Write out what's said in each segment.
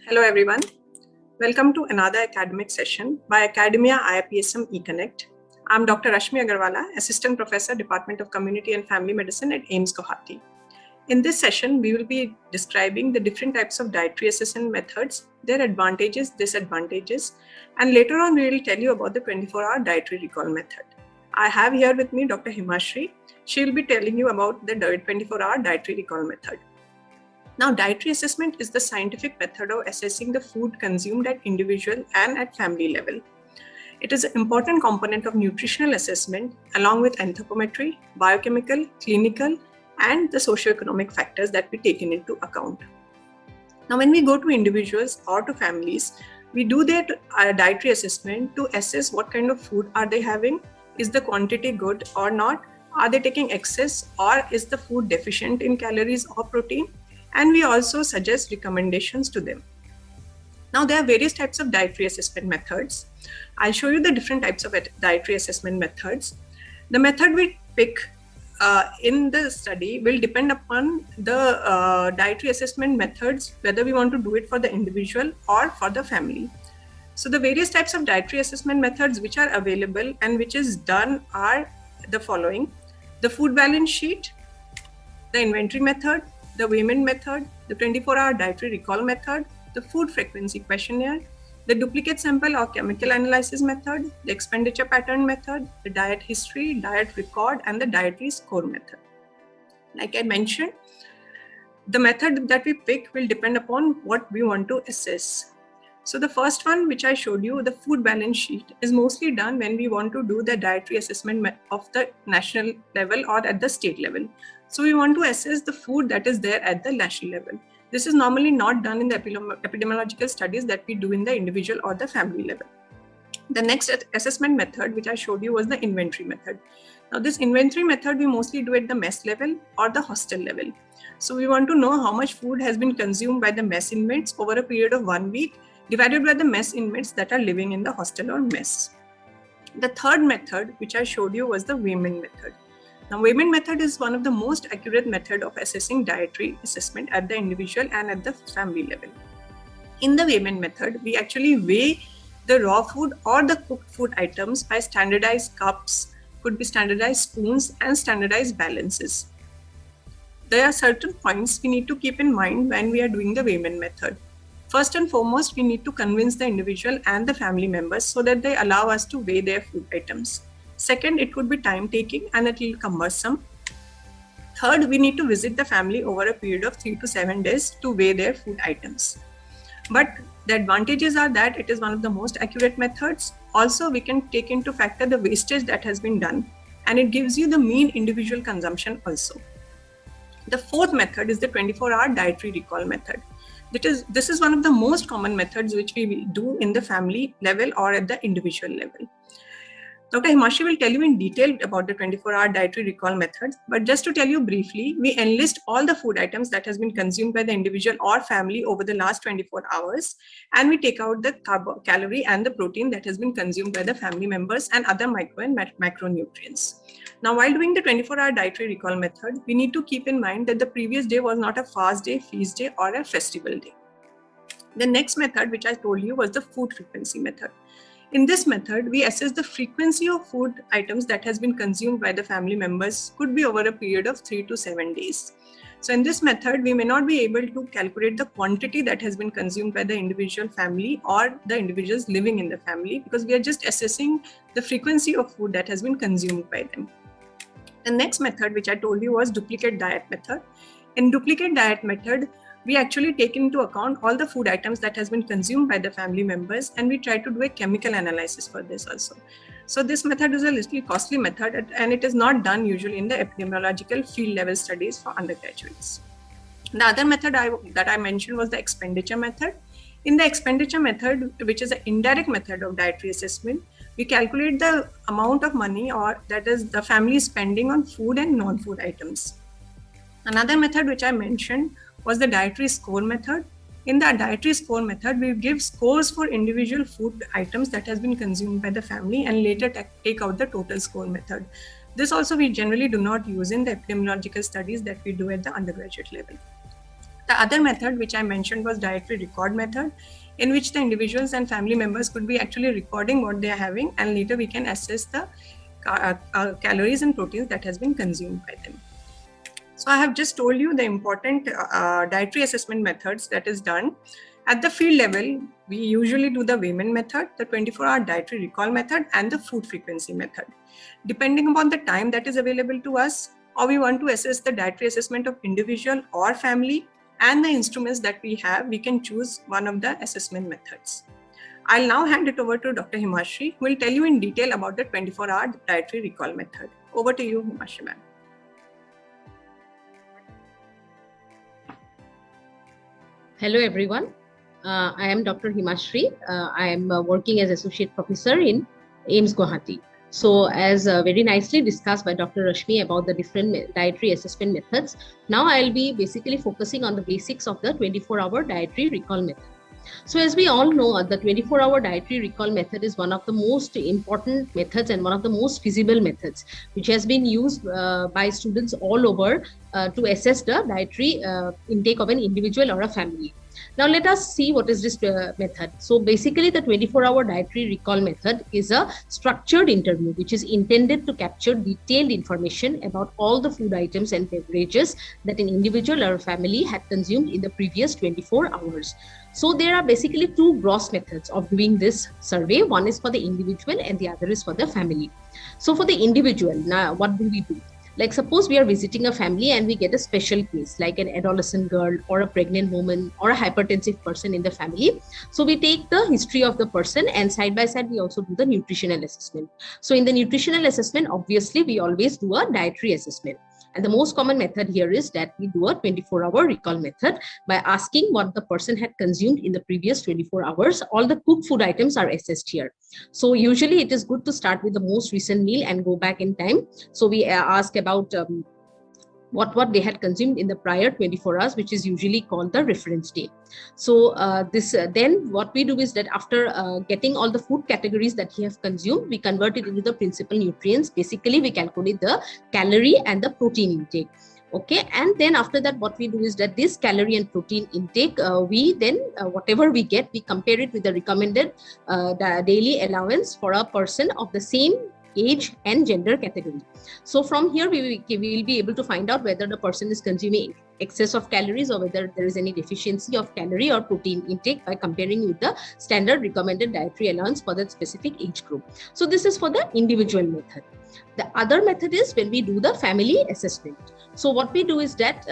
Hello everyone. Welcome to another academic session by Academia IIPSM eConnect. I'm Dr. Rashmi Agarwala, Assistant Professor, Department of Community and Family Medicine at AIIMS Guwahati. In this session, we will be describing the different types of dietary assessment methods, their advantages, disadvantages, and later on we will tell you about the 24-hour dietary recall method. I have here with me Dr. Himashri. She will be telling you about the 24-hour dietary recall method. Now, dietary assessment is the scientific method of assessing the food consumed at individual and at family level. It is an important component of nutritional assessment along with anthropometry, biochemical, clinical, and the socioeconomic factors that we taken into account. Now, when we go to individuals or to families, we do their dietary assessment to assess what kind of food are they having, is the quantity good or not, are they taking excess, or is the food deficient in calories or protein, and we also suggest recommendations to them. Now, there are various types of dietary assessment methods. I'll show you the different types of dietary assessment methods. The method we pick in the study will depend upon the dietary assessment methods, whether we want to do it for the individual or for the family. So the various types of dietary assessment methods which are available and which is done are the following: the food balance sheet, the inventory method, the Wayman method, the 24-hour dietary recall method, the food frequency questionnaire, the duplicate sample or chemical analysis method, the expenditure pattern method, the diet history, diet record, and the dietary score method. Like I mentioned, the method that we pick will depend upon what we want to assess. So the first one, which I showed you, the food balance sheet, is mostly done when we want to do the dietary assessment of the national level or at the state level. So we want to assess the food that is there at the national level. This is normally not done in the epidemiological studies that we do in the individual or the family level. The next assessment method, which I showed you, was the inventory method. Now, this inventory method we mostly do at the mess level or the hostel level. So we want to know how much food has been consumed by the mess inmates over a period of 1 week, divided by the mess inmates that are living in the hostel or mess. The third method, which I showed you, was the Wayman method. Now, Wayman method is one of the most accurate method of assessing dietary assessment at the individual and at the family level. In the Wayman method, we actually weigh the raw food or the cooked food items by standardized cups, could be standardized spoons, and standardized balances. There are certain points we need to keep in mind when we are doing the Wayman method. First and foremost, we need to convince the individual and the family members so that they allow us to weigh their food items. Second, it would be time-taking and it will be cumbersome. Third, we need to visit the family over a period of 3 to 7 days to weigh their food items. But the advantages are that it is one of the most accurate methods. Also, we can take into factor the wastage that has been done, and it gives you the mean individual consumption also. The fourth method is the 24-hour dietary recall method. This is one of the most common methods which we will do in the family level or at the individual level. Dr. Himashri will tell you in detail about the 24-hour dietary recall method, but just to tell you briefly, we enlist all the food items that has been consumed by the individual or family over the last 24 hours, and we take out the calorie and the protein that has been consumed by the family members and other micro and macronutrients. Now, while doing the 24-hour dietary recall method, we need to keep in mind that the previous day was not a fast day, feast day, or a festival day. The next method, which I told you, was the food frequency method. In this method, we assess the frequency of food items that has been consumed by the family members, could be over a period of 3 to 7 days. So in this method, we may not be able to calculate the quantity that has been consumed by the individual family or the individuals living in the family, because we are just assessing the frequency of food that has been consumed by them. The next method, which I told you, was duplicate diet method. In duplicate diet method, we actually take into account all the food items that has been consumed by the family members, and we try to do a chemical analysis for this also. So this method is a little costly method, and it is not done usually in the epidemiological field level studies for undergraduates. The other method that I mentioned was the expenditure method. In the expenditure method, which is an indirect method of dietary assessment, we calculate the amount of money, or that is the family spending on food and non-food items. Another method which I mentioned was the dietary score method. In the dietary score method, we give scores for individual food items that has been consumed by the family and later take out the total score method. This also we generally do not use in the epidemiological studies that we do at the undergraduate level. The other method which I mentioned was dietary record method, in which the individuals and family members could be actually recording what they are having, and later we can assess the calories and proteins that has been consumed by them. So I have just told you the important dietary assessment methods that is done. At the field level, we usually do the Wayman method, the 24-hour dietary recall method, and the food frequency method. Depending upon the time that is available to us, or we want to assess the dietary assessment of individual or family, and the instruments that we have, we can choose one of the assessment methods. I'll now hand it over to Dr. Himashri, who will tell you in detail about the 24-hour dietary recall method. Over to you, Himashri ma'am. Hello, everyone. I am Dr. Himashri. I am working as Associate Professor in AIIMS Guwahati. So as very nicely discussed by Dr. Rashmi about the different dietary assessment methods, now I'll be basically focusing on the basics of the 24-hour dietary recall method. So as we all know, the 24-hour dietary recall method is one of the most important methods and one of the most feasible methods, which has been used by students all over to assess the dietary intake of an individual or a family. Now let us see what is this method. So basically the 24-hour dietary recall method is a structured interview which is intended to capture detailed information about all the food items and beverages that an individual or a family had consumed in the previous 24 hours. So there are basically two gross methods of doing this survey. One is for the individual and the other is for the family. So for the individual, now what do we do? Like suppose we are visiting a family and we get a special case like an adolescent girl or a pregnant woman or a hypertensive person in the family. So we take the history of the person and side by side we also do the nutritional assessment. So in the nutritional assessment, obviously we always do a dietary assessment. And the most common method here is that we do a 24-hour recall method by asking what the person had consumed in the previous 24 hours. All the cooked food items are assessed here. So usually it is good to start with the most recent meal and go back in time. So we ask about what they had consumed in the prior 24 hours, which is usually called the reference day. So then what we do is that after getting all the food categories that he have consumed, we convert it into the principal nutrients. Basically, we calculate the calorie and the protein intake. Okay, and then after that, what we do is that this calorie and protein intake, we then whatever we get, we compare it with the recommended the daily allowance for a person of the same age and gender category. So from here we will be able to find out whether the person is consuming excess of calories or whether there is any deficiency of calorie or protein intake by comparing with the standard recommended dietary allowance for that specific age group. So this is for the individual method. The other method is when we do the family assessment. So what we do is that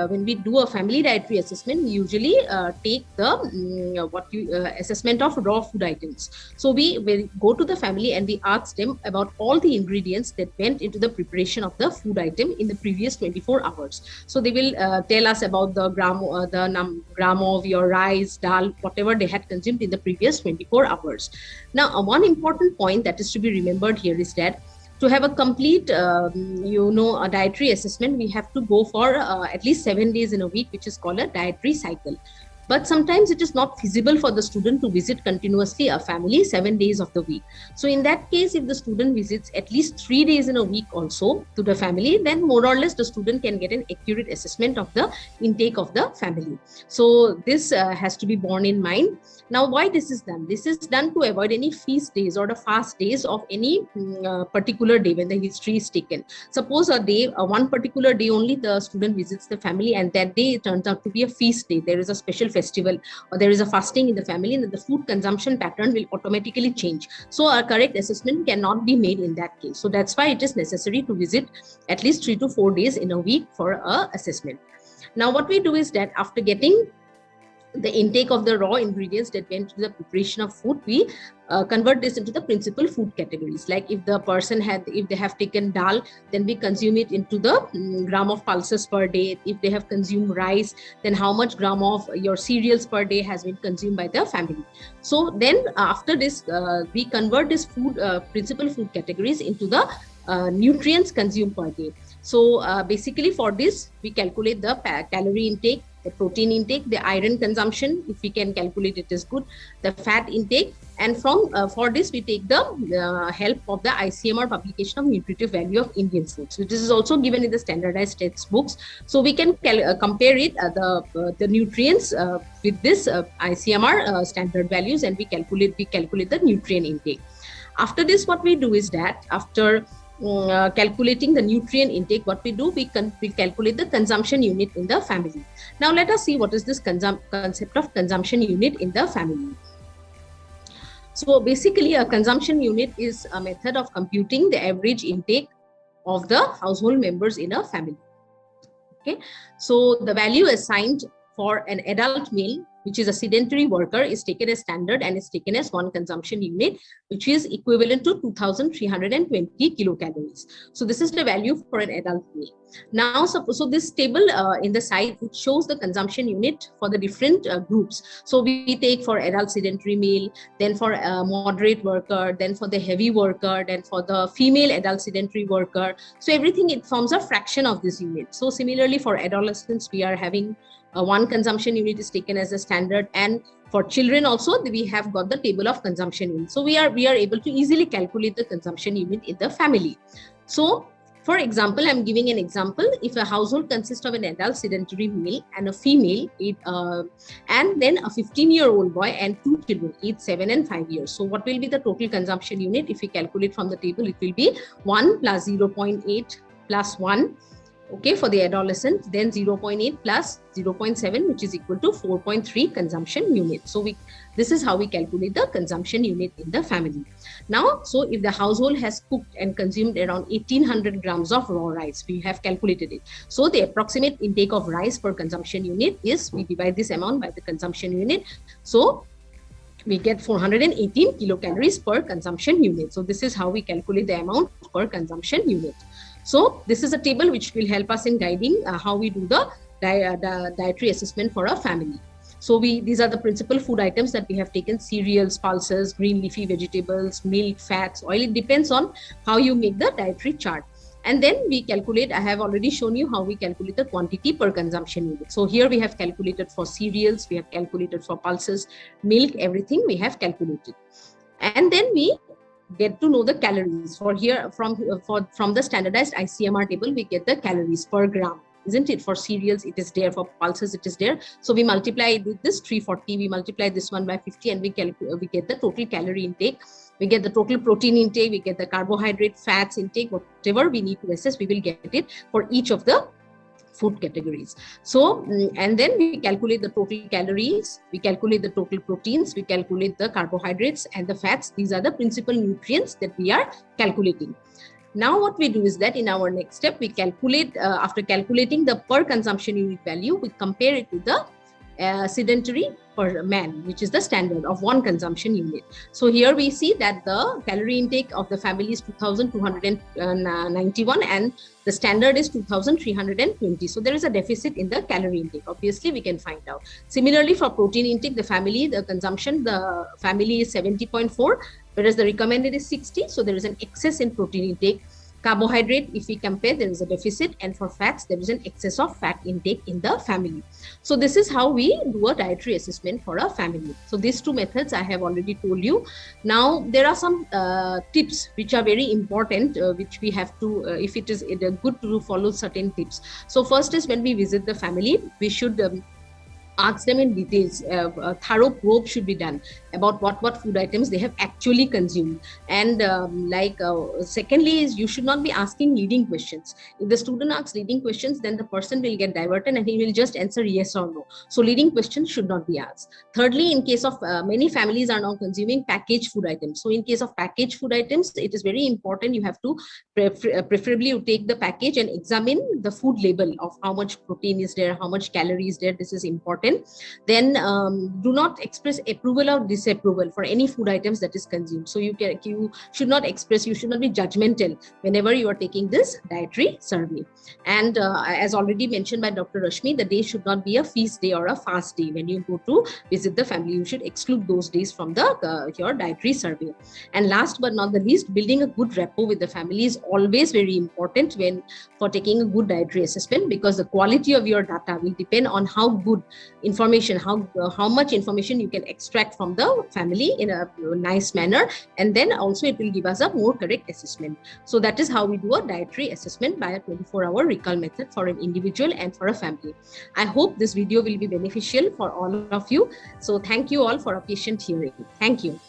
when we do a family dietary assessment, we usually take the assessment of raw food items. So we will go to the family and we ask them about all the ingredients that went into the preparation of the food item in the previous 24 hours. So they will tell us about the gram of your rice, dal, whatever they had consumed in the previous 24 hours. Now, one important point that is to be remembered here is that to have a complete, a dietary assessment, we have to go for at least 7 days in a week, which is called a dietary cycle. But sometimes it is not feasible for the student to visit continuously a family 7 days of the week. So in that case, if the student visits at least 3 days in a week also to the family, then more or less the student can get an accurate assessment of the intake of the family. So this has to be borne in mind. Now, why this is done? This is done to avoid any feast days or the fast days of any particular day when the history is taken. Suppose one particular day only the student visits the family and that day it turns out to be a feast day. There is a special festival or there is a fasting in the family and the food consumption pattern will automatically change. So a correct assessment cannot be made in that case. So that's why it is necessary to visit at least 3 to 4 days in a week for a assessment. Now, what we do is that after getting the intake of the raw ingredients that went to the preparation of food, we convert this into the principal food categories. Like if they have taken dal, then we consume it into the gram of pulses per day. If they have consumed rice, then how much gram of your cereals per day has been consumed by the family. So then after this, we convert this food principal food categories into the nutrients consumed per day. So basically for this, we calculate the calorie intake, the protein intake, the iron consumption, if we can calculate it is good, the fat intake, and from for this we take the help of the ICMR publication of nutritive value of Indian foods. So this is also given in the standardized textbooks. So we can compare it the nutrients with this ICMR standard values, and we calculate the nutrient intake. After this, what we do is that after calculating the nutrient intake, what we do, we calculate the consumption unit in the family. Now let us see what is this concept of consumption unit in the family. So basically, a consumption unit is a method of computing the average intake of the household members in a family. Okay, so the value assigned for an adult male, which is a sedentary worker, is taken as standard and is taken as one consumption unit, which is equivalent to 2,320 kilocalories. So this is the value for an adult male. Now, so this table in the side, which shows the consumption unit for the different groups. So we take for adult sedentary male, then for a moderate worker, then for the heavy worker, then for the female adult sedentary worker. So everything, it forms a fraction of this unit. So similarly for adolescents, we are having one consumption unit is taken as a standard, and for children also we have got the table of consumption unit. So we are able to easily calculate the consumption unit in the family. So for example, I'm giving an example. If a household consists of an adult sedentary male and a female, and then a 15-year-old boy and 2 children, aged 7 and 5 years. So what will be the total consumption unit? If we calculate from the table, it will be 1 plus 0.8 plus 1. Okay, for the adolescent, then 0.8 plus 0.7, which is equal to 4.3 consumption unit. So this is how we calculate the consumption unit in the family. Now, so if the household has cooked and consumed around 1800 grams of raw rice, we have calculated it. So the approximate intake of rice per consumption unit is, we divide this amount by the consumption unit. So we get 418 kilocalories per consumption unit. So this is how we calculate the amount per consumption unit. So this is a table which will help us in guiding how we do the dietary assessment for a family. So these are the principal food items that we have taken: cereals, pulses, green leafy vegetables, milk, fats, oil. It depends on how you make the dietary chart. And then we calculate, I have already shown you how we calculate the quantity per consumption unit. So here we have calculated for cereals, we have calculated for pulses, milk, everything we have calculated. And then we get to know the calories. For here, from the standardized ICMR table, we get the calories per gram, isn't it? For cereals, it is there. For pulses, it is there. So we multiply this 340, we multiply this one by 50, and we get the total calorie intake. We get the total protein intake, we get the carbohydrate, fats intake, whatever we need to assess, we will get it for each of the food categories. So, and then we calculate the total calories, we calculate the total proteins, we calculate the carbohydrates and the fats. These are the principal nutrients that we are calculating. Now what we do is that in our next step, we calculate, after calculating the per consumption unit value, we compare it to the sedentary per man, which is the standard of one consumption unit. So here we see that the calorie intake of the family is 2291 and the standard is 2320. So there is a deficit in the calorie intake. Obviously, we can find out. Similarly, for protein intake, the family is 70.4, whereas the recommended is 60. So there is an excess in protein intake. Carbohydrate, if we compare, there is a deficit, and for fats, there is an excess of fat intake in the family. So this is how we do a dietary assessment for a family. So these two methods I have already told you. Now there are some tips which are very important, which we have to, if it is good to follow certain tips. So first is, when we visit the family, we should ask them in details. A thorough probe should be done about what food items they have actually consumed. And secondly is, you should not be asking leading questions. If the student asks leading questions, then the person will get diverted and he will just answer yes or no. So leading questions should not be asked. Thirdly, in case of many families are now consuming packaged food items. So in case of packaged food items, it is very important. You have to preferably you take the package and examine the food label of how much protein is there, how much calories there. This is important. important. Then do not express approval or disapproval for any food items that is consumed. So you should not express, you should not be judgmental whenever you are taking this dietary survey. And as already mentioned by Dr. Rashmi, the day should not be a feast day or a fast day. When you go to visit the family, you should exclude those days from the your dietary survey. And last but not the least, building a good rapport with the family is always very important when for taking a good dietary assessment, because the quality of your data will depend on how good information, how much information you can extract from the family in a nice manner, and then also it will give us a more correct assessment. So that is how we do a dietary assessment by a 24-hour recall method for an individual and for a family. I hope this video will be beneficial for all of you. So thank you all for a patient hearing. Thank you.